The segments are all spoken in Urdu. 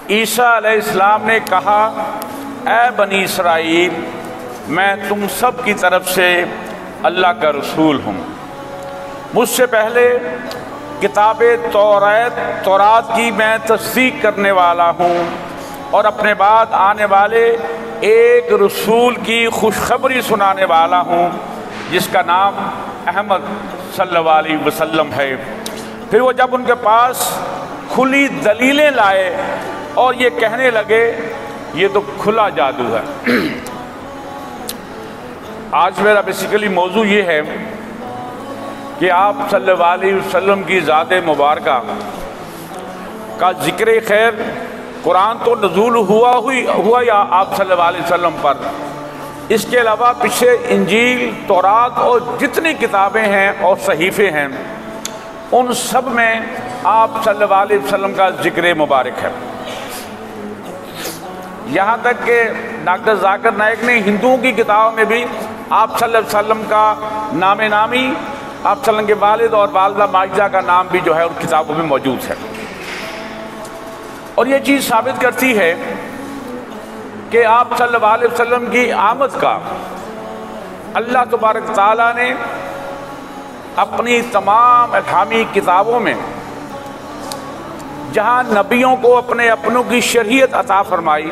عیسیٰ علیہ السلام نے کہا اے بنی اسرائیل میں تم سب کی طرف سے اللہ کا رسول ہوں، مجھ سے پہلے کتاب تورات کی میں تصدیق کرنے والا ہوں اور اپنے بعد آنے والے ایک رسول کی خوشخبری سنانے والا ہوں جس کا نام احمد صلی اللہ علیہ وسلم ہے۔ پھر وہ جب ان کے پاس کھلی دلیلیں لائے اور یہ کہنے لگے یہ تو کھلا جادو ہے۔ آج میرا بیسیکلی موضوع یہ ہے کہ آپ صلی اللہ علیہ وسلم کی ذات مبارکہ کا ذکر خیر، قرآن تو نزول ہوا یا آپ صلی اللہ علیہ وسلم پر، اس کے علاوہ پیچھے انجیل، تورات اور جتنی کتابیں ہیں اور صحیفے ہیں ان سب میں آپ صلی اللہ علیہ وسلم کا ذکر مبارک ہے۔ یہاں تک کہ ڈاکٹر ذاکر نائک نے ہندوؤں کی کتابوں میں بھی آپ صلی اللہ علیہ وسلم کا نام نامی، آپ صلی اللہ علیہ وسلم کے والد اور والدہ ماجدہ کا نام بھی جو ہے ان کتابوں میں موجود ہے۔ اور یہ چیز ثابت کرتی ہے کہ آپ صلی اللہ علیہ وسلم کی آمد کا اللہ تبارک تعالیٰ نے اپنی تمام احکامی کتابوں میں جہاں نبیوں کو اپنے اپنوں کی شریعت عطا فرمائی،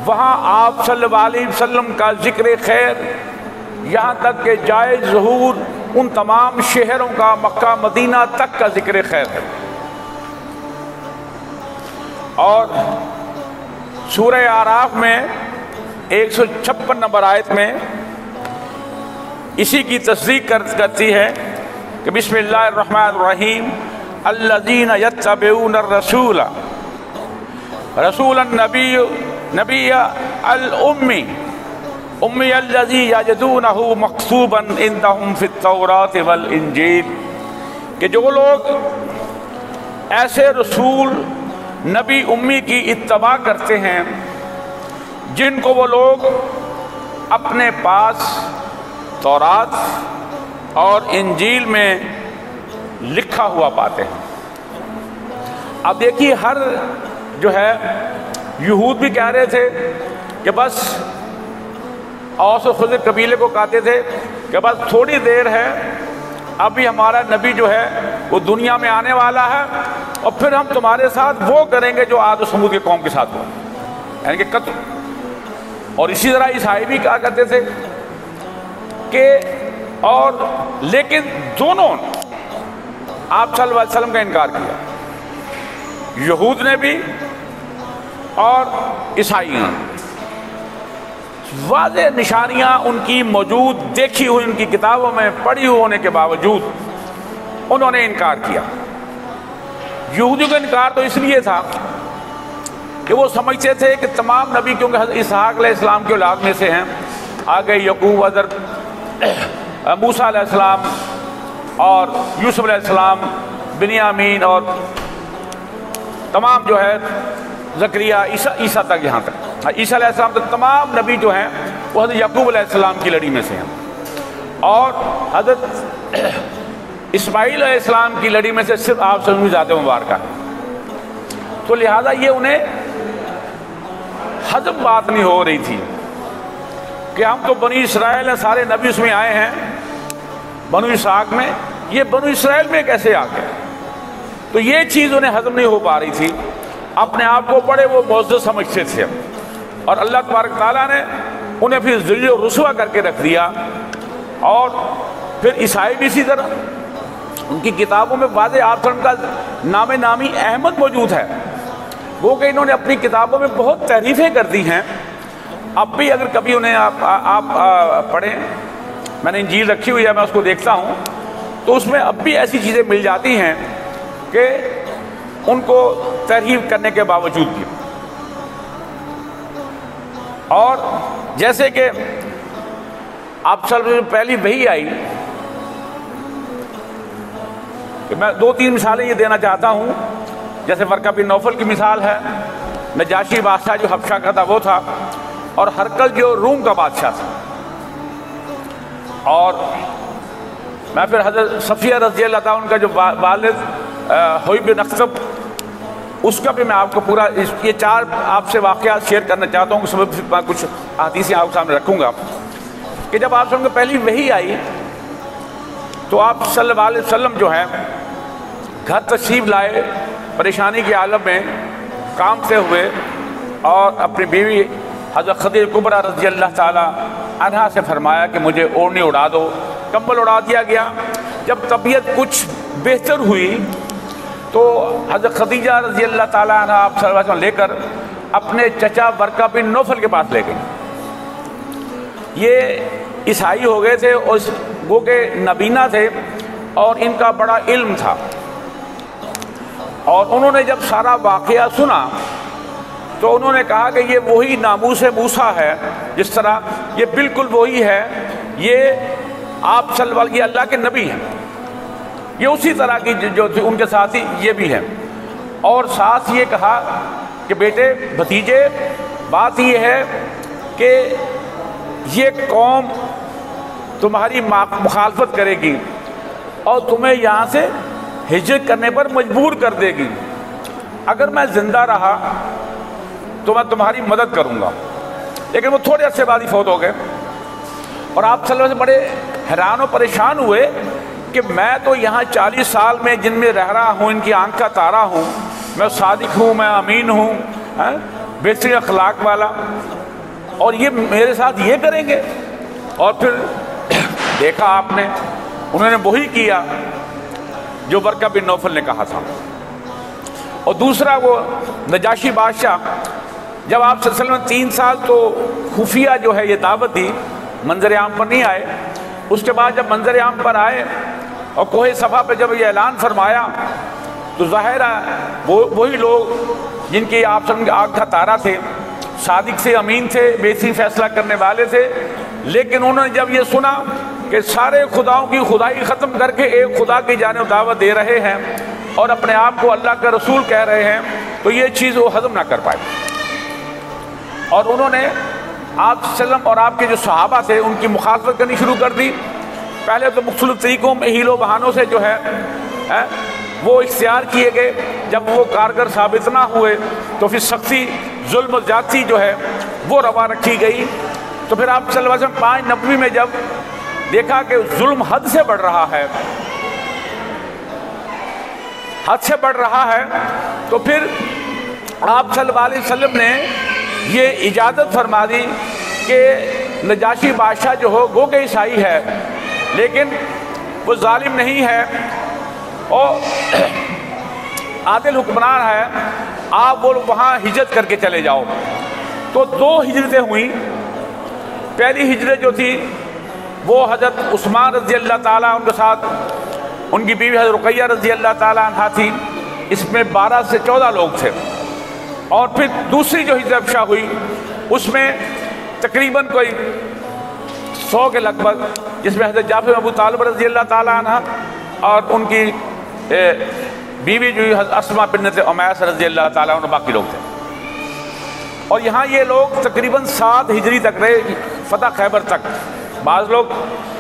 وہاں آپ صلی اللہ علیہ وسلم کا ذکر خیر، یہاں تک کہ جائز ظہور ان تمام شہروں کا مکہ مدینہ تک کا ذکر خیر ہے۔ اور سورہ اعراف میں 156 نمبر آیت میں اسی کی تصدیق کرتی ہے کہ بسم اللہ الرحمن الرحیم الذین یتبعون الرسول النبی الامی امی الذی یجدونہ مکتوبا عندہم فی التوراۃ والانجیل، کہ جو لوگ ایسے رسول نبی امی کی اتباع کرتے ہیں جن کو وہ لوگ اپنے پاس تورات اور انجیل میں لکھا ہوا پاتے ہیں۔ اب دیکھیے، ہر جو ہے یہود بھی کہہ رہے تھے کہ بس اوس و خزر قبیلے کو کہتے تھے کہ بس تھوڑی دیر ہے، ابھی ہمارا نبی جو ہے وہ دنیا میں آنے والا ہے اور پھر ہم تمہارے ساتھ وہ کریں گے جو عاد و سمود کے قوم کے ساتھ ہوا، یعنی کہ قتل۔ اور اسی طرح عیسائی بھی کہا کرتے تھے کہ لیکن دونوں آپ صلی اللہ علیہ وسلم کا انکار کیا، یہود نے بھی اور عیسائی نے۔ واضح نشانیاں ان کی موجود، دیکھی ہوئی ان کی کتابوں میں پڑھی ہونے کے باوجود انہوں نے انکار کیا۔ یہودیوں کا انکار تو اس لیے تھا کہ وہ سمجھتے تھے کہ تمام نبی کیونکہ حضرت اسحاق علیہ السلام کے اولاد میں سے ہیں، آگے یعقوب، حضرت موسیٰ علیہ السلام اور یوسف علیہ السلام، بنیامین اور تمام جو ہے زکریا، عیسیٰ تک، یہاں تک عیسیٰ علیہ السلام تک تمام نبی جو ہیں وہ حضرت یعقوب علیہ السلام کی لڑی میں سے ہیں، اور حضرت اسماعیل علیہ السلام کی لڑی میں سے صرف آپ صلی اللہ علیہ وسلم ذات مبارکہ ہے۔ تو لہٰذا یہ انہیں ہضم بات نہیں ہو رہی تھی کہ ہم تو بنی اسرائیل ہیں، سارے نبی اس میں آئے ہیں، بنو اسحاق میں، یہ بنو اسرائیل میں کیسے آ گئے؟ تو یہ چیز انہیں ہضم نہیں ہو پا رہی تھی، اپنے آپ کو بڑے وہ معزز سمجھتے تھے، اور اللہ تبارک تعالیٰ نے انہیں پھر ذلیل و رسوا کر کے رکھ دیا۔ اور پھر عیسائی بھی اسی طرح، ان کی کتابوں میں واضح آپ صلی اللہ علیہ وسلم کا نام نامی احمد موجود ہے، وہ کہ انہوں نے اپنی کتابوں میں بہت تعریفیں کر دی ہیں۔ اب بھی اگر کبھی انہیں آپ پڑھیں، میں نے انجیل رکھی ہوئی ہے، میں اس کو دیکھتا ہوں تو اس میں اب بھی ایسی چیزیں مل جاتی ہیں کہ ان کو تعریف کرنے کے باوجود بھی۔ اور جیسے کہ آپ صلی اللہ علیہ وسلم پہلی وحی آئی، کہ میں 2-3 مثالیں یہ دینا چاہتا ہوں، جیسے ورقہ بن نوفل کی مثال ہے، نجاشی بادشاہ جو حبشہ کا تھا وہ تھا، اور ہرقل جو روم کا بادشاہ تھا۔ اور میں پھر حضرت صفیہ رضی اللہ تعالیٰ عنہ کا جو والد حوی بن اخطب اس کا بھی میں آپ کو پورا یہ 4 آپ سے واقعات شیئر کرنا چاہتا ہوں، اس میں میں کچھ حدیثیں آپ کے سامنے رکھوں گا کہ جب آپ سن کو پہلی وحی آئی تو آپ صلی اللہ علیہ وسلم جو ہے گھر تشریف لائے، پریشانی کے عالم میں کام سے ہوئے، اور اپنی بیوی حضرت خدیجہ کبریٰ رضی اللہ تعالی عنہا سے فرمایا کہ مجھے اوڑھنی اڑا دو، کمبل اڑا دیا گیا۔ جب طبیعت کچھ بہتر ہوئی تو حضرت خدیجہ رضی اللہ تعالی عنہ آپ صلی اللہ علیہ وسلم لے کر اپنے چچا ورقہ بن نوفل کے پاس لے گئے۔ یہ عیسائی ہو گئے تھے اور وہ کہ نبینا تھے اور ان کا بڑا علم تھا، اور انہوں نے جب سارا واقعہ سنا تو انہوں نے کہا کہ یہ وہی ناموس موسیٰ ہے، جس طرح یہ بالکل وہی ہے، یہ آپ صلی اللہ علیہ وسلم یہ اللہ کے نبی ہیں، یہ اسی طرح کی جو تھی ان کے ساتھی یہ بھی ہیں۔ اور ساتھ یہ کہا کہ بیٹے بھتیجے بات یہ ہے کہ یہ قوم تمہاری مخالفت کرے گی اور تمہیں یہاں سے ہجرت کرنے پر مجبور کر دے گی، اگر میں زندہ رہا تو میں تمہاری مدد کروں گا۔ لیکن وہ تھوڑے عرصے بعد ہی فوت ہو گئے، اور آپ صلی اللہ علیہ وسلم بڑے حیران و پریشان ہوئے کہ میں تو یہاں 40 سال میں جن میں رہ رہا ہوں، ان کی آنکھ کا تارا ہوں، میں صادق ہوں، میں امین ہوں، بہترین اخلاق والا، اور یہ میرے ساتھ یہ کریں گے۔ اور پھر دیکھا آپ نے انہوں نے وہی کیا جو ورقہ بن نوفل نے کہا تھا۔ اور دوسرا وہ نجاشی بادشاہ، جب آپ صلی اللہ علیہ وسلم 3 سال تو خفیہ جو ہے یہ دعوت دی، منظر عام پر نہیں آئے، اس کے بعد جب منظر عام پر آئے اور کوہ صفا پہ جب یہ اعلان فرمایا تو ظاہر ہے وہی لوگ جن کی آپ صلی اللہ علیہ وسلم کی آنکھ کا تارا تھے، صادق سے، امین تھے، بہترین فیصلہ کرنے والے تھے، لیکن انہوں نے جب یہ سنا کہ سارے خداؤں کی خدائی ختم کر کے ایک خدا کی جانب دعوت دے رہے ہیں اور اپنے آپ کو اللہ کا رسول کہہ رہے ہیں، تو یہ چیز وہ ہضم نہ کر پائے، اور انہوں نے آپ صلی اللہ علیہ وسلم اور آپ کے جو صحابہ تھے ان کی مخالفت کرنی شروع کر دی۔ پہلے تو مختلف طریقوں میں ہیل و بہانوں سے جو ہے وہ اختیار کیے گئے، جب وہ کارگر ثابت نہ ہوئے تو پھر سختی، ظلم و زیادتی جو ہے وہ روا رکھی گئی۔ تو پھر آپ صلی اللہ علیہ وسلم 5 میں جب دیکھا کہ ظلم حد سے بڑھ رہا ہے، حد سے بڑھ رہا ہے، تو پھر آپ صلی اللہ علیہ وسلم نے یہ اجازت فرما دی کہ نجاشی بادشاہ جو ہو گو کہ عیسائی ہے لیکن وہ ظالم نہیں ہے اور عادل حکمران ہے، آپ وہ وہاں ہجرت کر کے چلے جاؤ۔ تو 2 ہجرتیں ہوئیں۔ پہلی ہجرت جو تھی وہ حضرت عثمان رضی اللہ تعالیٰ ان کے ساتھ ان کی بیوی حضرت رقیہ رضی اللہ تعالیٰ عنہا تھی، اس میں 12 سے 14 لوگ تھے۔ اور پھر دوسری جو ہجرت افشا ہوئی اس میں تقریباً کوئی 100 کے لگ بھگ، جس میں حضرت جعفر ابو طالب رضی اللہ تعالیٰ عنہ اور ان کی بیوی جو حضرت اسماء بنت امیس رضی اللہ تعالیٰ عنہ، باقی لوگ تھے۔ اور یہاں یہ لوگ تقریباً 7 ہجری تک رہے، فتح خیبر تک۔ بعض لوگ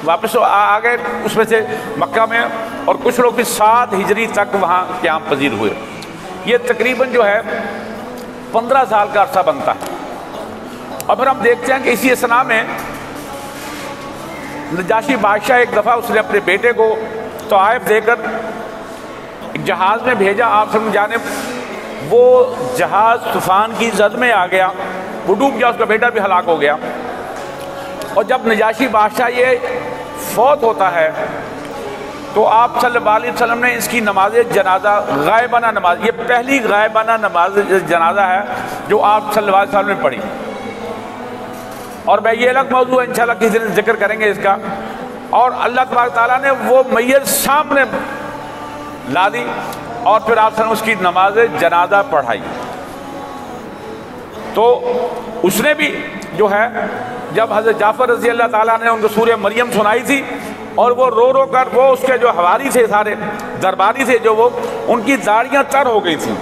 واپس آ گئے اس میں سے مکہ میں، اور کچھ لوگ بھی 7 ہجری تک وہاں قیام پذیر ہوئے۔ یہ تقریباً جو ہے 15 سال کا عرصہ بنتا ہے۔ اور پھر ہم دیکھتے ہیں کہ اسی اثناء میں نجاشی بادشاہ ایک دفعہ اس نے اپنے بیٹے کو طائف دے کر ایک جہاز میں بھیجا آپ سب جانب، وہ جہاز طوفان کی زد میں آ گیا، وہ ڈوب گیا، اس کا بیٹا بھی ہلاک ہو گیا۔ اور جب نجاشی بادشاہ یہ فوت ہوتا ہے تو آپ صلی اللہ علیہ وسلم نے اس کی نماز جنازہ، غائبانہ نماز، یہ پہلی غائبانہ نماز جنازہ ہے جو آپ صلی اللہ علیہ وسلم نے پڑھی، اور میں یہ الگ موضوع ہے انشاءاللہ کسی دن ذکر کریں گے اس کا۔ اور اللہ تبارک تعالیٰ نے وہ میت سامنے لا دی اور پھر آپ صلی اللہ علیہ وسلم اس کی نماز جنازہ پڑھائی۔ تو اس نے بھی جو ہے جب حضرت جعفر رضی اللہ تعالیٰ نے ان کو سورہ مریم سنائی تھی، اور وہ رو رو کر، وہ اس کے جو حواری تھے، سارے درباری تھے جو، وہ ان کی داڑیاں تر ہو گئی تھیں،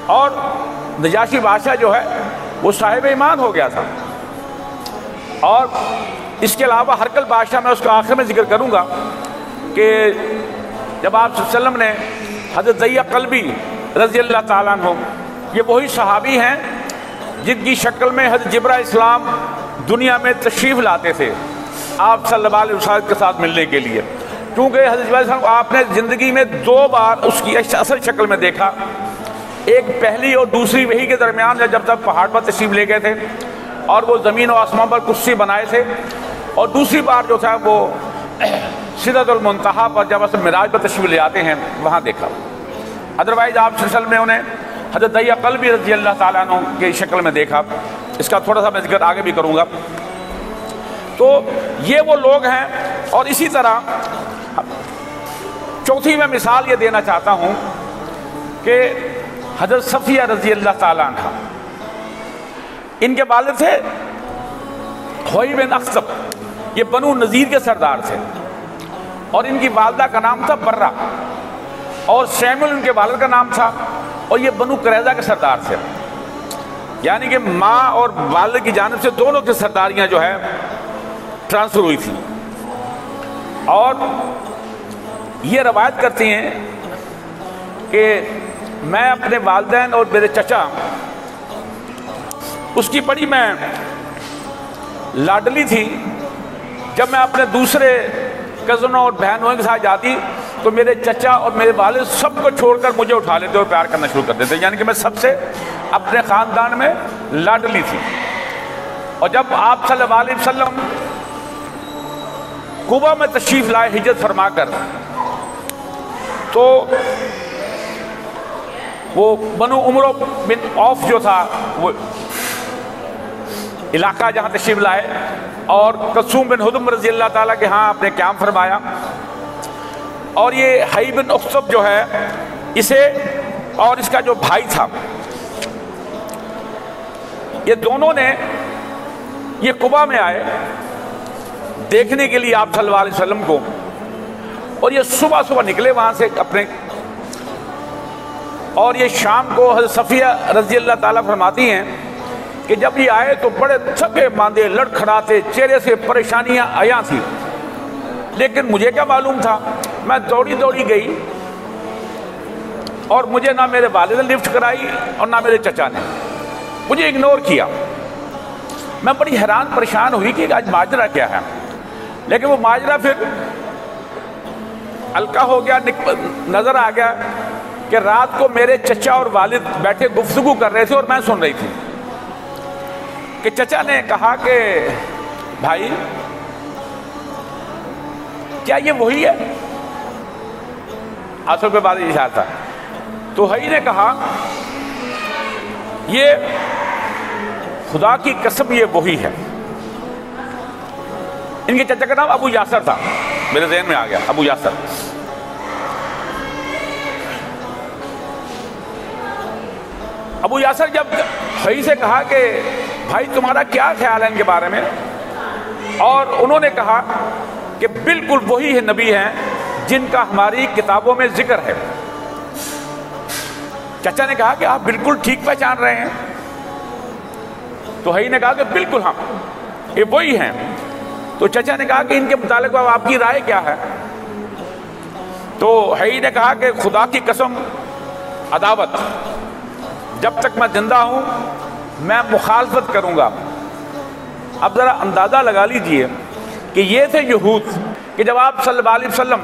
اور نجاشی بادشاہ جو ہے وہ صاحب ایمان ہو گیا تھا۔ اور اس کے علاوہ ہرقل بادشاہ، میں اس کا آخر میں ذکر کروں گا کہ جب آپ صلی اللہ علیہ وسلم نے حضرت ضیاء قلبی رضی اللہ تعالیٰ عنہ یہ وہی صحابی ہیں جن کی شکل میں حضرت جبرائیل اسلام دنیا میں تشریف لاتے تھے آپ صلی اللہ علیہ وسلم کے ساتھ ملنے کے لیے، کیونکہ حضرت جبرائیل اسلام آپ نے زندگی میں 2 بار اس کی اصل شکل میں دیکھا، ایک پہلی اور دوسری وحی کے درمیان جب تک پہاڑ پر تشریف لے گئے تھے اور وہ زمین و آسمان پر کرسی بنائے تھے، اور دوسری بار جو تھا وہ سدرۃ المنتہا پر جب معراج پر تشریف لے آتے ہیں وہاں دیکھا۔ ادروائز آپ صلی اللہ علیہ وسلم نے انہیں حضرت دحیہ قلبی رضی اللہ تعالیٰ عنہ کی شکل میں دیکھا، اس کا تھوڑا سا میں ذکر آگے بھی کروں گا۔ تو یہ وہ لوگ ہیں، اور اسی طرح چوتھی میں مثال یہ دینا چاہتا ہوں کہ حضرت صفیہ رضی اللہ تعالیٰ عنہ، ان کے والد تھے حوئی بن اخطب، یہ بنو نذیر کے سردار تھے، اور ان کی والدہ کا نام تھا برہ، اور سیمل ان کے والد کا نام تھا، اور یہ بنو قریظہ کے سردار تھے، یعنی کہ ماں اور والد کی جانب سے دونوں کی سرداریاں جو ہے ٹرانسفر ہوئی تھی۔ اور یہ روایت کرتی ہیں کہ میں اپنے والدین اور میرے چچا اس کی بڑی میں لاڈلی تھی، جب میں اپنے دوسرے کزنوں اور بہنوں کے ساتھ جاتی تو میرے چچا اور میرے والد سب کو چھوڑ کر مجھے اٹھا لیتے اور پیار کرنا شروع کر دیتے، یعنی کہ میں سب سے اپنے خاندان میں لاڈلی تھی۔ اور جب آپ صلی اللہ علیہ وسلم کوبا میں تشریف لائے ہجرت فرما کر، تو وہ بنو عمرو بن عوف جو تھا وہ علاقہ جہاں تشریف لائے، اور کلثوم بن ہدم رضی اللہ تعالیٰ کے ہاں اپنے قیام فرمایا، اور یہ حوئی بن اخطب جو ہے اسے اور اس کا جو بھائی تھا، یہ دونوں نے یہ قبا میں آئے دیکھنے کے لیے آپ صلی اللہ علیہ وسلم کو، اور یہ صبح صبح نکلے وہاں سے اپنے، اور یہ شام کو حضرت صفیہ رضی اللہ تعالیٰ فرماتی ہیں کہ جب یہ آئے تو بڑے تھکے ماندے لڑکھڑاتے چہرے سے پریشانیاں آیا تھیں، لیکن مجھے کیا معلوم تھا، میں دوڑی دوڑی گئی اور مجھے نہ میرے والد نے لفٹ کرائی اور نہ میرے چچا نے، مجھے اگنور کیا۔ میں بڑی حیران پریشان ہوئی کہ آج ماجرا کیا ہے، لیکن وہ ماجرا پھر ہلکا ہو گیا، نظر آ گیا کہ رات کو میرے چچا اور والد بیٹھے گفتگو کر رہے تھے اور میں سن رہی تھی کہ چچا نے کہا کہ بھائی کیا یہ وہی ہے؟ آنسوں پہ بات اشارہ تھا۔ تو حوئی نے کہا یہ خدا کی قسم یہ وہی ہے۔ ان کے چچا کا نام ابو یاسر تھا، میرے ذہن میں آ گیا ابو یاسر۔ ابو یاسر جب حوئی سے کہا کہ بھائی تمہارا کیا خیال ہے ان کے بارے میں، اور انہوں نے کہا کہ بالکل وہی ہے نبی ہیں جن کا ہماری کتابوں میں ذکر ہے۔ چچا نے کہا کہ آپ بالکل ٹھیک پہچان رہے ہیں، تو حوئی نے کہا کہ بالکل ہاں یہ وہی ہیں۔ تو چچا نے کہا کہ ان کے متعلق آپ کی رائے کیا ہے؟ تو حوئی نے کہا کہ خدا کی قسم عداوت، جب تک میں زندہ ہوں میں مخالفت کروں گا۔ اب ذرا اندازہ لگا لیجئے کہ یہ تھے یہود کہ جب آپ صلی اللہ علیہ وسلم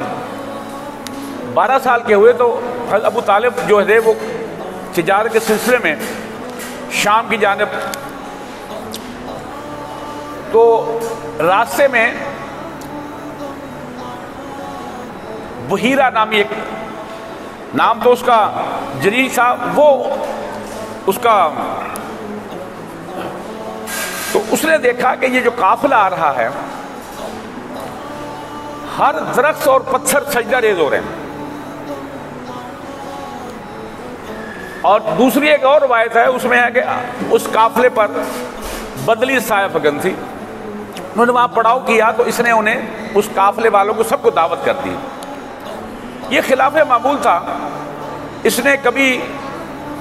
12 سال کے ہوئے تو حضرت ابو طالب جو ہے وہ تجارت کے سلسلے میں شام کی جانب، تو راستے میں بحیرہ نامی ایک نام تو اس کا جریح تھا، وہ اس کا، تو اس نے دیکھا کہ یہ جو قافلہ آ رہا ہے ہر درخت اور پتھر سجدہ ریز ہو رہے ہیں۔ اور دوسری ایک اور روایت ہے، اس میں ہے کہ اس قافلے پر بدلی سایہ فگن تھی، انہوں نے وہاں پڑاؤ کیا تو اس نے انہیں اس قافلے والوں کو سب کو دعوت کر دی۔ یہ خلاف معمول تھا، اس نے کبھی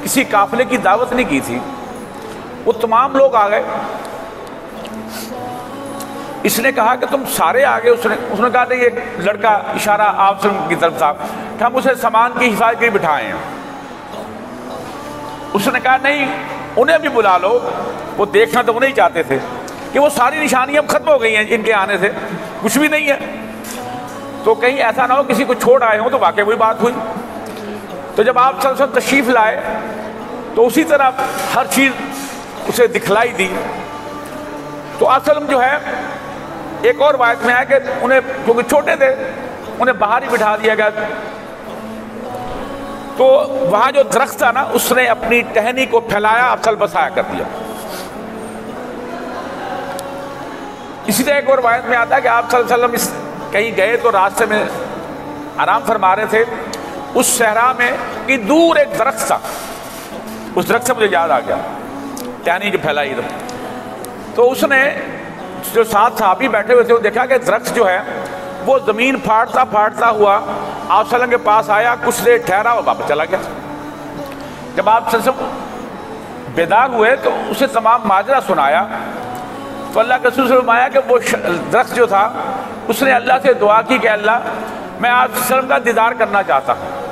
کسی قافلے کی دعوت نہیں کی تھی، وہ تمام لوگ آ گئے، اس نے کہا کہ تم سارے آگے، اس نے کہا کہ یہ لڑکا اشارہ آپ کی طرف تھا کہ ہم اسے سامان کی حفاظت کے لیے بٹھائے ہیں۔ اس نے کہا نہیں انہیں بھی بلا لو، وہ دیکھنا تو وہ نہیں چاہتے تھے کہ وہ ساری نشانیاں اب ختم ہو گئی ہیں ان کے آنے سے، کچھ بھی نہیں ہے، تو کہیں ایسا نہ ہو کسی کو چھوڑ آئے ہوں، تو واقعی وہی بات ہوئی۔ تو جب آپ صلی اللہ علیہ وسلم تشریف لائے تو اسی طرح ہر چیز اسے دکھلائی دی۔ تو آپ صلی اللہ علیہ وسلم جو ہے ایک اور روایت میں آیا کہ انہیں کیونکہ چھوٹے تھے انہیں باہر ہی بٹھا دیا گیا، تو وہاں جو درخت تھا نا اس نے اپنی ٹہنی کو پھیلایا، آپ صلی اللہ علیہ وسلم بسایا کر دیا۔ اسی طرح ایک اور روایت میں آتا ہے کہ آپ صلی اللہ علیہ وسلم کہیں گئے تو راستے میں آرام فرما رہے تھے، اس صحرا میں کہ دور ایک درخت تھا، اس درخت سے مجھے یاد آ گیا ٹہنی جو پھیلائی تو اس نے جو ساتھ صحابی بیٹھے ہوئے تھے وہ دیکھا کہ درخت جو ہے وہ زمین پھاڑتا پھاڑتا ہوا آپ صلی اللہ علیہ وسلم کے پاس آیا، کچھ دیر ٹھہرا اور واپس چلا گیا۔ جب آپ صلی اللہ علیہ وسلم بیدار ہوئے تو اسے تمام ماجرا سنایا، تو اللہ کے رسول صلی اللہ علیہ وسلم کہ وہ درخت جو تھا اس نے اللہ سے دعا کی کہ اللہ میں آپ صلی اللہ علیہ وسلم کا دیدار کرنا چاہتا ہوں،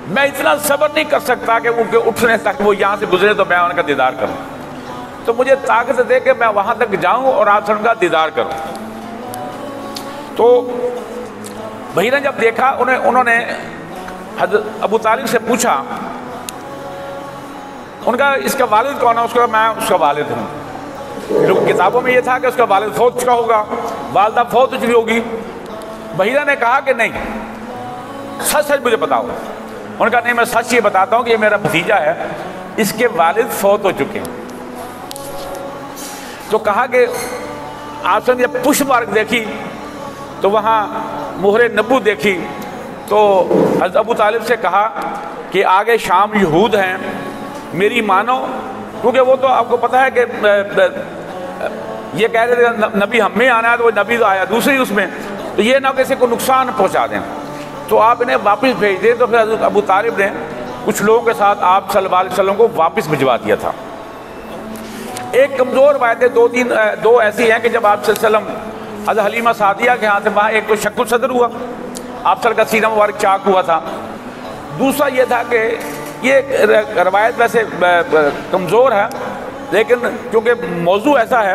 میں اتنا صبر نہیں کر سکتا کہ ان کے اٹھنے تک وہ یہاں سے گزرے تو میں ان کا دیدار کروں، تو مجھے طاقت دے کہ میں وہاں تک جاؤں اور آپ صلی اللہ علیہ وسلم کا دیدار کروں۔ تو بھائی نے جب دیکھا انہوں نے حضرت ابو طالب سے پوچھا، ان کا اس کا والد کون ہے؟ اس کا میں اس کا والد ہوں۔ جو کتابوں میں یہ تھا کہ اس کا والد فوت چکا ہوگا، والدہ فوت ہو چکی ہوگی۔ بحیرہ نے کہا کہ نہیں، سچ سچ مجھے بتاؤ۔ انہوں نے کہا نہیں میں سچ یہ بتاتا ہوں کہ یہ میرا بھتیجا ہے، اس کے والد فوت ہو چکے ہیں۔ تو کہا کہ آپ نے جب پش مارک دیکھی تو وہاں مہر نبو دیکھی، تو حضرت ابو طالب سے کہا کہ آگے شام یہود ہیں، میری مانو، کیونکہ وہ تو آپ کو پتہ ہے کہ یہ کہہ رہے تھے نبی ہم میں آنا ہے، تو وہ نبی تو آیا دوسری اس میں، تو یہ نہ کسی کو نقصان پہنچا دیں، تو آپ انہیں واپس بھیج دیں۔ تو پھر حضرت ابو طالب نے کچھ لوگوں کے ساتھ آپ صلی اللہ علیہ وسلم کو واپس بھجوا دیا تھا۔ ایک کمزور باتیں دو ایسی ہیں کہ جب آپ صلی اللہ علیہ وسلم حضرت حلیمہ سعدیہ کے ہاں سے وہاں ایک تو شق الصدر ہوا، آپ صلی اللہ علیہ وسلم کا سینہ مبارک چاک ہوا تھا، دوسرا یہ تھا کہ یہ روایت ویسے کمزور ہے لیکن کیونکہ موضوع ایسا ہے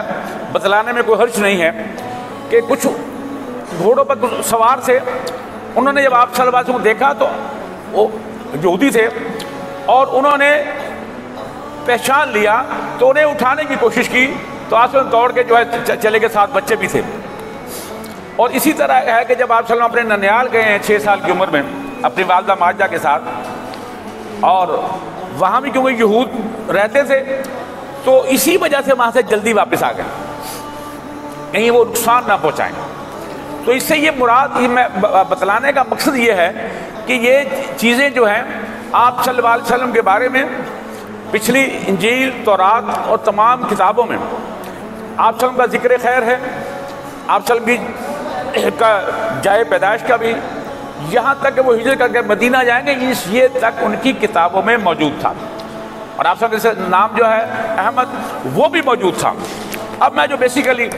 بتلانے میں کوئی حرج نہیں ہے کہ کچھ گھوڑوں پر سوار سے انہوں نے جب آپ صلی اللہ علیہ وسلم کو دیکھا تو وہ یہودی تھے اور انہوں نے پہچان لیا تو انہیں اٹھانے کی کوشش کی، تو آپ صلی اللہ علیہ وسلم دوڑ کے جو ہے چلے کے ساتھ بچے بھی تھے۔ اور اسی طرح ہے کہ جب آپ صلی اللہ علیہ وسلم اپنے ننیال گئے ہیں 6 سال کی عمر میں اپنی والدہ ماجدہ کے ساتھ، اور وہاں بھی کیونکہ یہود رہتے تھے تو اسی وجہ سے وہاں سے جلدی واپس آ گئے کہیں وہ نقصان نہ پہنچائیں۔ تو اس سے یہ مراد میں بتلانے کا مقصد یہ ہے کہ یہ چیزیں جو ہیں آپ صلی اللہ علیہ وسلم کے بارے میں پچھلی انجیل، تورات اور تمام کتابوں میں آپ صلی اللہ علیہ وسلم کا ذکر خیر ہے، آپ صلی اللہ علیہ وسلم کا جائے پیدائش کا بھی، یہاں تک کہ وہ ہجرت کر کے مدینہ جائیں گے یہ تک ان کی کتابوں میں موجود تھا، اور آپ صلی اللہ علیہ وسلم نام جو ہے احمد وہ بھی موجود تھا۔ اب میں جو بیسیکلی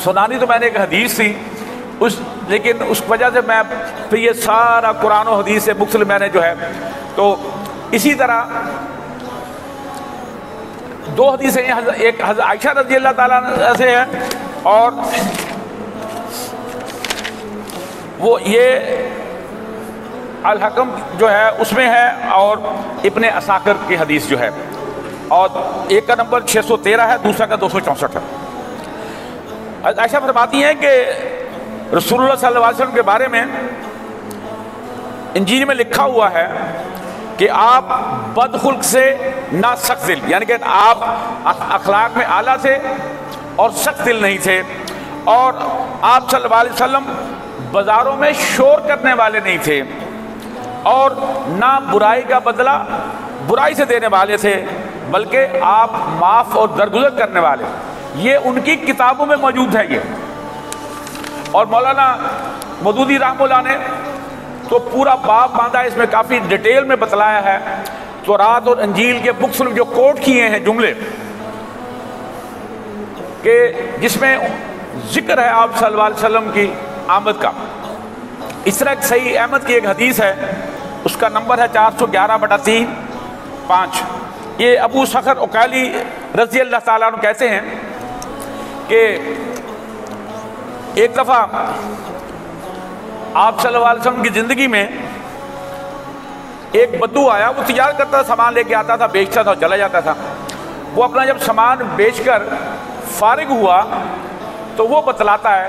سنانی تو میں نے ایک حدیث تھی لیکن اس وجہ سے میں پھر یہ سارا قرآن و حدیث سے مختلف میں نے جو ہے، تو اسی طرح 2 حدیثیں ہیں، ایک حضرت عائشہ رضی اللہ تعالیٰ سے ہے اور وہ یہ الحکم جو ہے اس میں ہے، اور ابن عساکر کی حدیث جو ہے، اور ایک کا نمبر 613 ہے، دوسرا کا 264 ہے۔ عائشہ فرماتی ہیں کہ رسول اللہ صلی اللہ علیہ وسلم کے بارے میں انجیل میں لکھا ہوا ہے کہ آپ بدخلق سے نہ سخت دل، یعنی کہ آپ اخلاق میں اعلیٰ تھے اور سخت دل نہیں تھے، اور آپ صلی اللہ علیہ وسلم بازاروں میں شور کرنے والے نہیں تھے، اور نہ برائی کا بدلہ برائی سے دینے والے تھے، بلکہ آپ معاف اور درگزر کرنے والے۔ یہ ان کی کتابوں میں موجود ہے یہ، اور مولانا مودودی رحمہ اللہ نے تو پورا باب باندھا، اس میں کافی ڈیٹیل میں بتلایا ہے تورات اور انجیل کے بکس میں جو کوٹ کیے ہیں جملے کہ جس میں ذکر ہے آپ صلی اللہ علیہ وسلم کی آمد کا۔ اس طرح ایک صحیح احمد کی ایک حدیث ہے، اس کا نمبر ہے 411/3، 5۔ یہ ابو صخر عقیلی رضی اللہ تعالیٰ عنہ کہتے ہیں کہ ایک دفعہ آپ صلی اللہ علیہ وسلم کی زندگی میں ایک بدو آیا، وہ تجارت کرتا تھا، سامان لے کے آتا تھا، بیچتا تھا اور چلا جاتا تھا۔ وہ اپنا جب سامان بیچ کر فارغ ہوا تو وہ بتلاتا ہے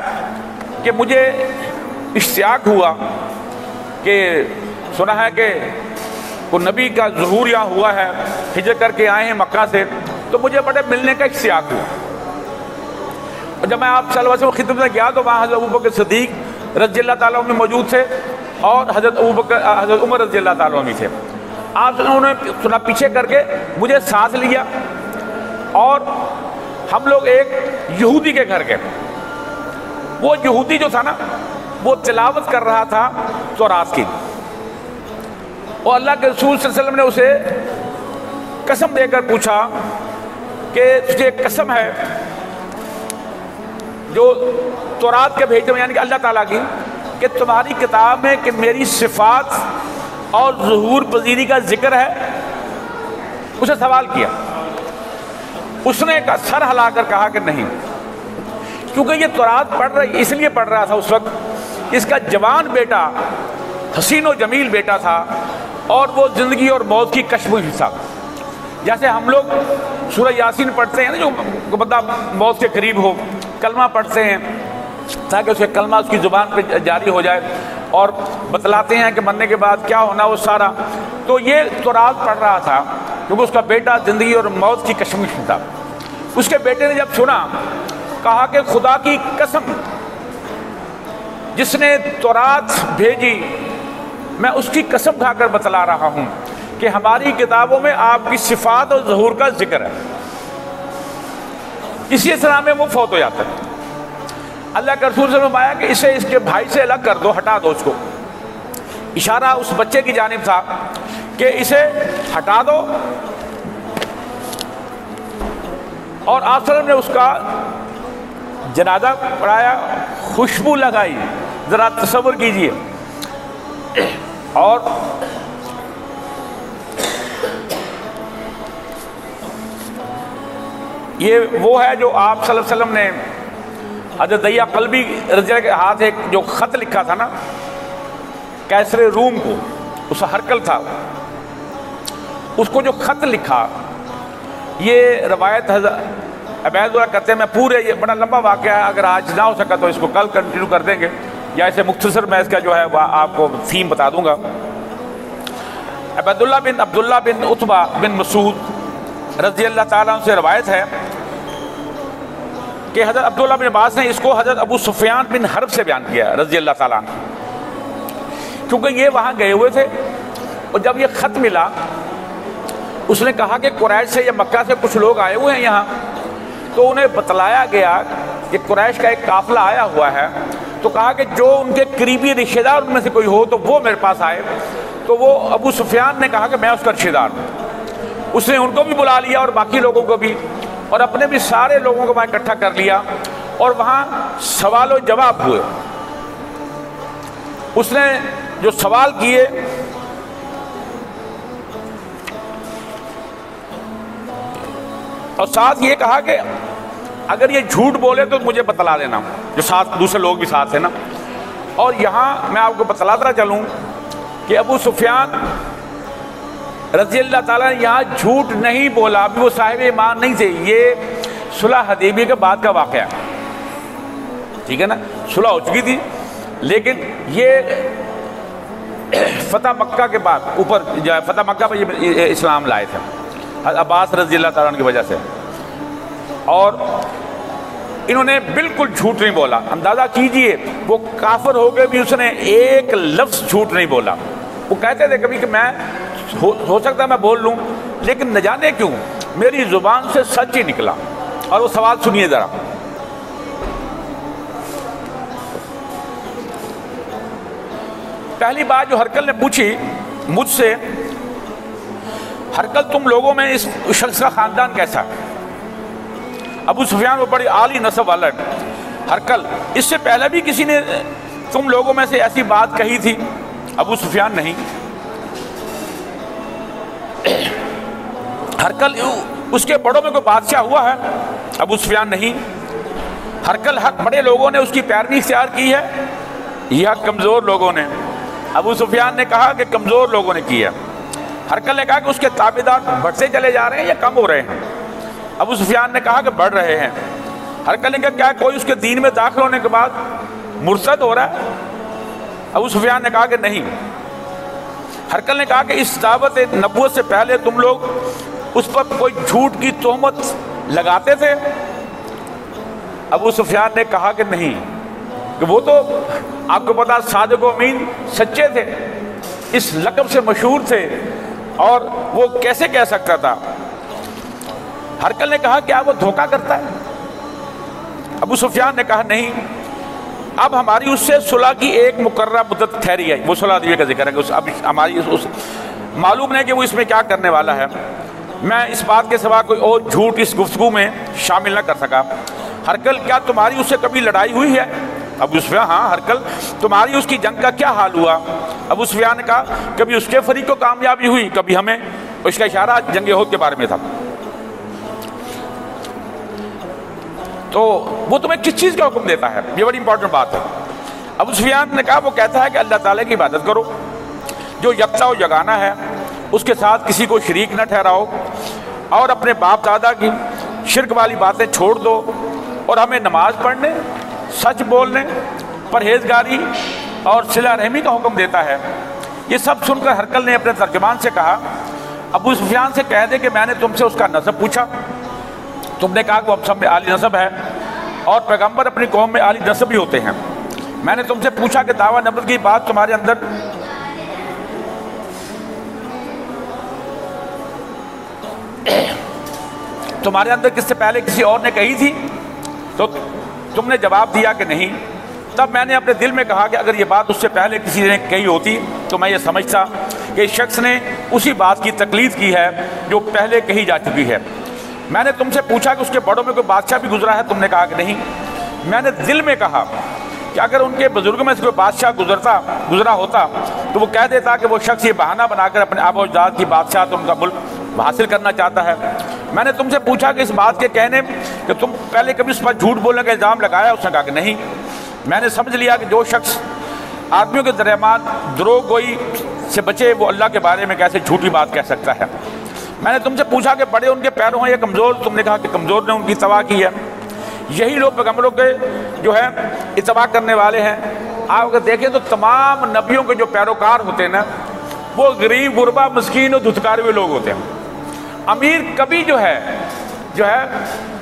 کہ مجھے اشتیاق ہوا کہ سنا ہے کہ وہ نبی کا ظہور یہاں ہوا ہے، ہجرت کر کے آئے ہیں مکہ سے، تو مجھے بڑے ملنے کا اشتیاق ہوا۔ اور جب میں آپ صلی اللہ علیہ وسلم خدمت میں گیا تو وہاں حضرت ابوبکر صدیق رضی اللہ تعالیٰ عنہ موجود تھے اور حضرت عمر رضی اللہ تعالیٰ عنہ تھے۔ آپ انہوں نے سنا پیچھے کر کے مجھے ساتھ لیا اور ہم لوگ ایک یہودی کے گھر گئے۔ وہ یہودی جو تھا نا، وہ تلاوت کر رہا تھا تورات کی، اور اللہ کے رسول صلی اللہ علیہ وسلم نے اسے قسم دے کر پوچھا کہ تجھے قسم ہے جو تورات کے بھیجنے میں، یعنی کہ اللہ تعالیٰ کی، کہ تمہاری کتاب میں کہ میری صفات اور ظہور پذیری کا ذکر ہے؟ اسے سوال کیا۔ اس نے سر ہلا کر کہا کہ نہیں، کیونکہ یہ تورات اس لیے پڑھ رہا تھا اس وقت، اس کا جوان بیٹا حسین و جمیل بیٹا تھا اور وہ زندگی اور موت کی کشمکش تھا۔ جیسے ہم لوگ سورہ یاسین پڑھتے ہیں نا، جو بندہ موت کے قریب ہو، کلمہ پڑھتے ہیں تاکہ اسے کلمہ اس کی زبان پہ جاری ہو جائے، اور بتلاتے ہیں کہ مرنے کے بعد کیا ہونا وہ سارا۔ تو یہ تورات پڑھ رہا تھا کیونکہ اس کا بیٹا زندگی اور موت کی کشمکش میں تھا۔ اس کے بیٹے نے جب سنا، کہا کہ خدا کی قسم، جس نے تورات بھیجی، میں اس کی قسم کھا کر بتلا رہا ہوں کہ ہماری کتابوں میں آپ کی صفات اور ظہور کا ذکر ہے۔ اسی طرح میں وہ فوت ہو جاتا ہے۔ اللہ کے رسول سے فرمایا کہ اسے اس کے بھائی سے الگ کر دو، ہٹا دو اس کو۔ اشارہ اس بچے کی جانب تھا کہ اسے ہٹا دو، اور آپ صلی اللہ علیہ وسلم نے اس کا جنازہ پڑھایا، خوشبو لگائی، ذرا تصور کیجئے۔ اور یہ وہ ہے جو آپ صلی اللہ علیہ وسلم نے حضرت دحیہ قلبی رضی اللہ کے ہاتھ ایک جو خط لکھا تھا نا کیسر روم کو، اس ہرکل تھا، اس کو جو خط لکھا، یہ روایت حضرت عبید اللہ کرتے ہیں، میں پورے، یہ بڑا لمبا واقعہ ہے، اگر آج نہ ہو سکا تو اس کو کل کنٹینیو کر دیں گے، یا اسے مختصر میں اس کا جو ہے وہ آپ کو تھیم بتا دوں گا۔ عبداللہ بن عتبہ بن مسعود رضی اللہ تعالیٰ عنہ سے روایت ہے کہ حضرت عبداللہ بن عباس نے اس کو حضرت ابو سفیان بن حرب سے بیان کیا رضی اللہ تعالیٰ عنہ، کیونکہ یہ وہاں گئے ہوئے تھے، اور جب یہ خط ملا اس نے کہا کہ قریش سے یا مکہ سے کچھ لوگ آئے ہوئے ہیں یہاں، تو انہیں بتلایا گیا کہ قریش کا ایک قافلہ آیا ہوا ہے، تو کہا کہ جو ان کے قریبی رشتہ دار ان میں سے کوئی ہو تو وہ میرے پاس آئے۔ تو وہ ابو سفیان نے کہا کہ میں اس کا رشتہ دار ہوں۔ اس نے ان کو بھی بلا لیا اور باقی لوگوں کو بھی، اور اپنے بھی سارے لوگوں کو وہاں اکٹھا کر لیا، اور وہاں سوال و جواب ہوئے۔ اس نے جو سوال کیے اور ساتھ یہ کہا کہ اگر یہ جھوٹ بولے تو مجھے بتلا دینا، جو ساتھ دوسرے لوگ بھی ساتھ ہیں نا۔ اور یہاں میں آپ کو بتلاتا چلوں کہ ابو سفیان رضی اللہ تعالیٰ نے یہاں جھوٹ نہیں بولا، ابھی وہ صاحب ایمان نہیں تھے، یہ صلح حدیبیہ کے بعد کا واقعہ ہے، ٹھیک ہے نا، صلح ہو چکی تھی، لیکن یہ فتح مکہ کے بعد اوپر فتح مکہ پر یہ اسلام لائے تھے عباس رضی اللہ تعالیٰ عنہ کی وجہ سے، اور انہوں نے بالکل جھوٹ نہیں بولا۔ اندازہ کیجئے وہ کافر ہو کے بھی اس نے ایک لفظ جھوٹ نہیں بولا۔ وہ کہتے تھے کبھی کہ میں ہو سکتا ہے میں بول لوں، لیکن نہ جانے کیوں میری زبان سے سچ ہی نکلا۔ اور وہ سوال سنیے ذرا، پہلی بات جو ہرکل نے پوچھی مجھ سے، ہرکل تم لوگوں میں اس شخص کا خاندان کیسا ہے؟ ابو سفیان وہ بڑی عالی نسب والا ہے۔ ہرکل اس سے پہلے بھی کسی نے تم لوگوں میں سے ایسی بات کہی تھی؟ ابو سفیان نہیں۔ ہرقل اس کے بڑوں میں کوئی بادشاہ ہوا ہے؟ ابو سفیان نہیں۔ ہرقل حق بڑے لوگوں نے اس کی پیروی اختیار کی ہے یا کمزور لوگوں نے؟ ابو سفیان نے کہا کہ کمزور لوگوں نے کی ہے۔ ہرقل نے کہا کہ اس کے تابعدار بڑھتے چلے جا رہے ہیں یا کم ہو رہے ہیں؟ ابو سفیان نے کہا کہ بڑھ رہے ہیں۔ ہرقل نے کہا کیا کوئی اس کے دین میں داخل ہونے کے بعد مرتد ہو رہا ہے؟ ابو سفیان نے کہا کہ نہیں۔ ہرقل نے کہا کہ اس دعوت نبوت سے پہلے تم لوگ اس پر کوئی جھوٹ کی تہمت لگاتے تھے؟ ابو سفیان نے کہا کہ نہیں، کہ وہ تو آپ کو پتا صادق و امین سچے تھے، اس لقب سے مشہور تھے، اور وہ کیسے کہہ سکتا تھا؟ ہرقل نے کہا کیا وہ دھوکہ کرتا ہے؟ ابو سفیان نے کہا نہیں۔ اب ہماری اس سے صلح کی ایک مقررہ مدت ٹھہری ہے، وہ صلح دیوے کا ذکر ہے کہ اب ہماری معلوم نہیں کہ وہ اس میں کیا کرنے والا ہے۔ میں اس بات کے سوا کوئی اور جھوٹ اس گفتگو میں شامل نہ کر سکا۔ ہرقل کیا تمہاری اس سے کبھی لڑائی ہوئی ہے؟ ابو سفیان ہاں۔ ہرقل تمہاری اس کی جنگ کا کیا حال ہوا؟ ابو سفیان نے کہا کبھی اس کے فریق کو کامیابی ہوئی، کبھی ہمیں۔ اس کا اشارہ جنگ احد کے بارے میں تھا۔ تو وہ تمہیں کس چیز کا حکم دیتا ہے؟ یہ بڑی امپورٹنٹ بات ہے۔ ابو سفیان نے کہا وہ کہتا ہے کہ اللہ تعالیٰ کی عبادت کرو جو یکتا و یگانہ ہے، اس کے ساتھ کسی کو شریک نہ ٹھہراؤ، اور اپنے باپ دادا کی شرک والی باتیں چھوڑ دو، اور ہمیں نماز پڑھنے، سچ بولنے، پرہیزگاری اور صلہ رحمی کا حکم دیتا ہے۔ یہ سب سن کر ہرقل نے اپنے ترجمان سے کہا ابو سفیان سے کہہ دے کہ میں نے تم سے اس کا نسب پوچھا، تم نے کہا کہ وہ سب میں عالی نسب ہے، اور پیغمبر اپنی قوم میں عالی نسب ہی ہوتے ہیں۔ میں نے تم سے پوچھا کہ دعویٰ نبوت کی بات تمہارے اندر کس سے پہلے کسی اور نے کہی تھی؟ تو تم نے جواب دیا کہ نہیں۔ تب میں نے اپنے دل میں کہا کہ اگر یہ بات اس سے پہلے کسی نے کہی ہوتی تو میں یہ سمجھتا کہ اس شخص نے اسی بات کی تقلید کی ہے جو پہلے کہی جا چکی ہے۔ میں نے تم سے پوچھا کہ اس کے بڑوں میں کوئی بادشاہ بھی گزرا ہے؟ تم نے کہا کہ نہیں۔ میں نے دل میں کہا کہ اگر ان کے بزرگوں میں سے کوئی بادشاہ گزرا ہوتا تو وہ کہہ دیتا کہ وہ شخص یہ بہانہ بنا کر اپنے آبا و اجداد کی بادشاہت ان کا ملک حاصل کرنا چاہتا ہے۔ میں نے تم سے پوچھا کہ اس بات کے کہنے کہ تم پہلے کبھی اس پر جھوٹ بولنے کا الزام لگایا؟ اس نے کہا کہ نہیں۔ میں نے سمجھ لیا کہ جو شخص آدمیوں کے درمیان دروغ گوئی سے بچے وہ اللہ کے بارے میں کیسے جھوٹی بات کہہ سکتا ہے۔ میں نے تم سے پوچھا کہ بڑے ان کے پیروں ہیں یا کمزور؟ تم نے کہا کہ کمزور نے ان کی اتباع کی ہے۔ یہی لوگ پیغمبروں کے جو ہے اتباع کرنے والے ہیں۔ آپ اگر دیکھیں تو تمام نبیوں کے جو پیروکار ہوتے ہیں نا، وہ غریب غربا مسکین اور دھتکارے ہوئے لوگ ہوتے ہیں۔ امیر کبھی جو ہے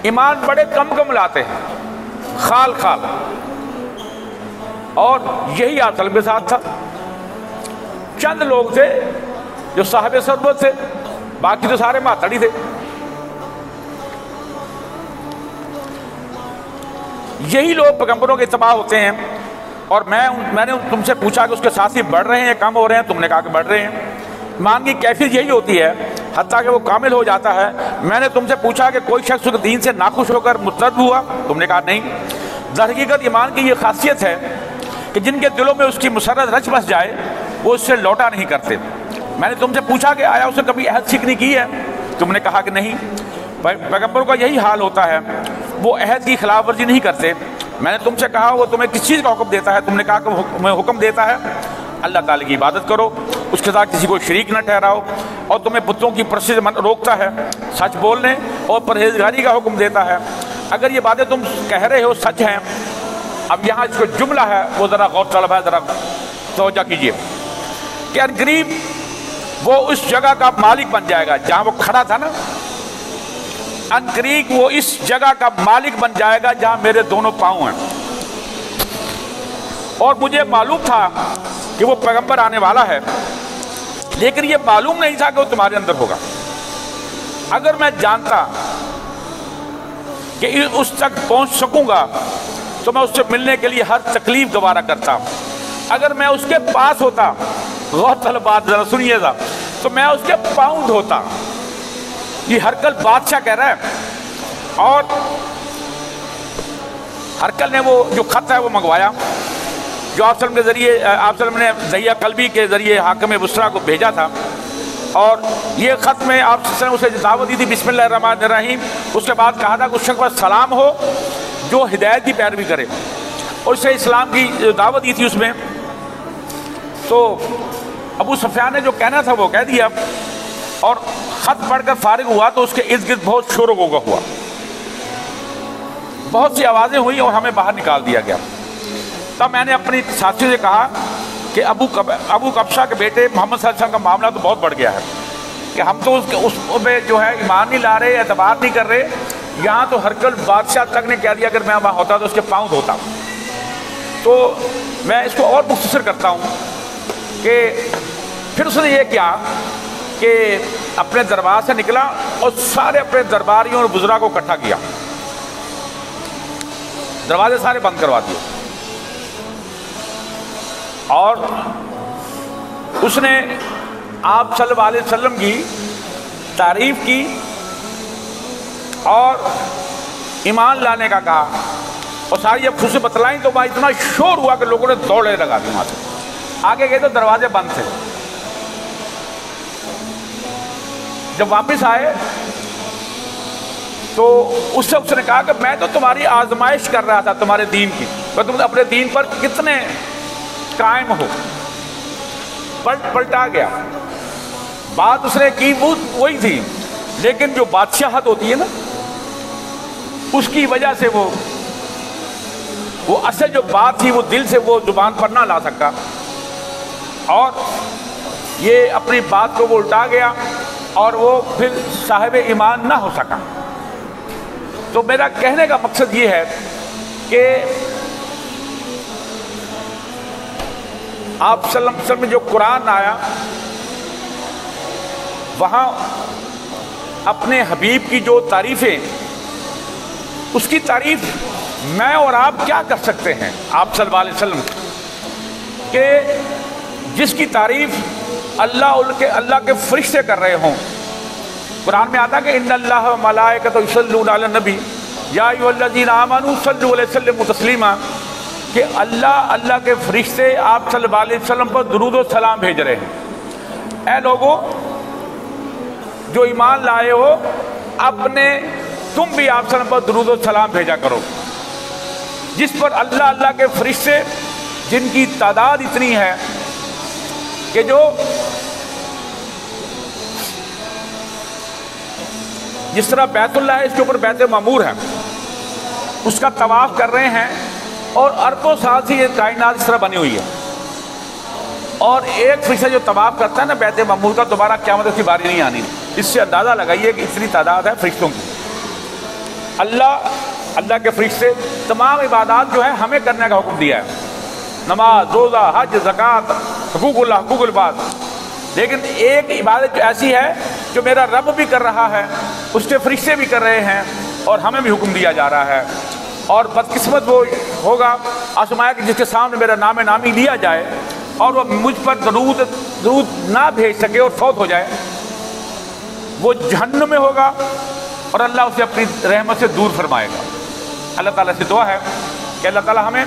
ایمان بڑے کم لاتے ہیں، خال اور یہی اصل کے ساتھ تھا۔ چند لوگ تھے جو صاحب ثروت تھے، باقی تو سارے ماتڑی تھے۔ یہی لوگ پیغمبروں کے اتباع ہوتے ہیں۔ اور میں نے تم سے پوچھا کہ اس کے ساتھی بڑھ رہے ہیں یا کم ہو رہے ہیں؟ تم نے کہا کہ بڑھ رہے ہیں۔ ایمان کی کیفیت یہی ہوتی ہے حتیٰ کہ وہ کامل ہو جاتا ہے۔ میں نے تم سے پوچھا کہ کوئی شخص اس دین سے ناخوش ہو کر مرتد ہوا؟ تم نے کہا نہیں۔ در حقیقت ایمان کی یہ خاصیت ہے کہ جن کے دلوں میں اس کی مسرت رچ بس جائے وہ اس سے لوٹا نہیں کرتے۔ میں نے تم سے پوچھا کہ آیا اسے کبھی عہد شکنی کی ہے؟ تم نے کہا کہ نہیں۔ پیغمبروں کا یہی حال ہوتا ہے، وہ عہد کی خلاف ورزی نہیں کرتے۔ میں نے تم سے کہا وہ تمہیں کس چیز کا حکم دیتا ہے؟ تم نے کہا کہ وہ حکم دیتا ہے اللہ تعالیٰ کی عبادت کرو، اس کے ساتھ کسی کو شریک نہ ٹھہراؤ، اور تمہیں بتوں کی پرستش روکتا ہے، سچ بولنے اور پرہیزگاری کا حکم دیتا ہے۔ اگر یہ باتیں تم کہہ رہے ہو سچ ہیں، اب یہاں اس کو جملہ ہے وہ ذرا غور طلب ہے، ذرا توجہ کیجیے کہ عنقریب وہ اس جگہ کا مالک بن جائے گا جہاں وہ کھڑا تھا نا۔ عنقریب وہ اس جگہ کا مالک بن جائے گا جہاں میرے دونوں پاؤں ہیں۔ اور مجھے معلوم تھا کہ وہ پیغمبر آنے والا ہے، لیکن یہ معلوم نہیں تھا کہ وہ تمہارے اندر ہوگا۔ اگر میں جانتا کہ اس تک پہنچ سکوں گا تو میں اس سے ملنے کے لیے ہر تکلیف گوارا کرتا۔ اگر میں اس کے پاس ہوتا، غور طلب بات ذرا سنیے گا، تو میں اس کے پاؤں دھوتا۔ یہ ہرقل بادشاہ کہہ رہا ہے، اور ہرقل نے وہ جو خط ہے وہ منگوایا جو آپ صلی اللہ علیہ وسلم کے ذریعے، آپ صلی اللہ علیہ وسلم نے دہیہ قلبی کے ذریعے حاکم بصرہ کو بھیجا تھا۔ اور یہ خط میں آپ نے اسے دعوت دی تھی بسم اللہ الرحمن الرحیم. اس کے بعد کہا تھا کہ اس شخص پر سلام ہو جو ہدایت کی پیروی کرے، اور اسے اسلام کی دعوت دی تھی. اس میں تو ابو سفیان نے جو کہنا تھا وہ کہہ دیا، اور خط پڑھ کر فارغ ہوا تو اس کے ارد گرد بہت شور و غوغا ہوا، بہت سی آوازیں ہوئی اور ہمیں باہر نکال دیا گیا. تب میں نے اپنی ساتھیوں سے کہا کہ ابو قبشہ کے بیٹے محمد صلی اللہ علیہ وسلم کا معاملہ تو بہت بڑھ گیا ہے کہ ہم تو اس میں جو ہے ایمان نہیں لا رہے، اعتبار نہیں کر رہے. یہاں تو ہرکل بادشاہ تک نے کہہ دیا اگر میں وہاں ہوتا تو اس کے پاؤں دھوتا. تو میں اس کو اور مختصر کرتا ہوں کہ پھر اس نے یہ کیا کہ اپنے دربار سے نکلا اور سارے اپنے درباریوں اور بزرگوں کو اکٹھا کیا، دروازے سارے بند کروا دیے، اور اس نے آپ صلی اللہ علیہ وسلم کی تعریف کی اور ایمان لانے کا کہا. اور ساری جب خود سے بتلائیں تو وہاں اتنا شور ہوا کہ لوگوں نے دوڑے لگا دی. وہاں سے آگے گئے تو دروازے بند تھے. جب واپس آئے تو اس سے اس نے کہا کہ میں تو تمہاری آزمائش کر رہا تھا تمہارے دین کی، کہ تم اپنے دین پر کتنے قائم ہو. پلٹا گیا. بات اس نے کی وہی تھی، لیکن جو بادشاہت ہوتی ہے نا اس کی وجہ سے وہ اصل جو بات تھی وہ دل سے وہ زبان پر نہ لا سکا، اور یہ اپنی بات کو وہ الٹا گیا اور وہ پھر صاحب ایمان نہ ہو سکا. تو میرا کہنے کا مقصد یہ ہے کہ آپ صلی اللہ علیہ وسلم میں جو قرآن آیا وہاں اپنے حبیب کی جو تعریفیں، اس کی تعریف میں اور آپ کیا کر سکتے ہیں آپ صلی اللہ علیہ وسلم کہ جس کی تعریف اللہ کے فرشتے کر رہے ہوں. قرآن میں آتا کہ ان اللہ و ملائکۃ یصلون علی النبی یا ایھا الذین آمنوا صلوا علیہ وسلم تسلیما، کہ اللہ کے فرشتے آپ صلی اللہ علیہ وسلم پر درود و سلام بھیج رہے ہیں. اے لوگوں جو ایمان لائے ہو تم بھی آپ صلی اللہ علیہ وسلم پر درود و سلام بھیجا کرو، جس پر اللہ کے فرشتے جن کی تعداد اتنی ہے کہ جو جس طرح بیت اللہ ہے اس کے اوپر بیت معمور ہے، اس کا طواف کر رہے ہیں، اور اربوں سال سے یہ کائنات اس طرح بنی ہوئی ہے. اور ایک فرشتہ جو طواف کرتا ہے نا بیت معمور کا، دوبارہ قیامت کی باری نہیں آنی. اس سے اندازہ لگائیے کہ اتنی تعداد ہے فرشتوں کی. اللہ کے فرشتے تمام عبادات جو ہے ہمیں کرنے کا حکم دیا ہے، نماز، روزہ، حج، زکوٰۃ، حقوق اللہ، حقوق العباد. لیکن ایک عبادت جو ایسی ہے جو میرا رب بھی کر رہا ہے، اس کے فرشتے بھی کر رہے ہیں، اور ہمیں بھی حکم دیا جا رہا ہے. اور بدقسمت وہ ہوگا آسمایا کہ جس کے سامنے میرا نام نامی لیا جائے اور وہ مجھ پر درود نہ بھیج سکے اور فوت ہو جائے، وہ جہنم میں ہوگا اور اللہ اسے اپنی رحمت سے دور فرمائے گا. اللہ تعالیٰ سے دعا ہے کہ اللہ تعالیٰ ہمیں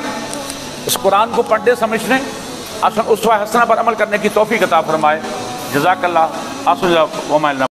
اس قرآن کو پڑھنے سمجھنے اسوہ حسنہ پر عمل کرنے کی توفیق عطا فرمائے. جزاک اللہ.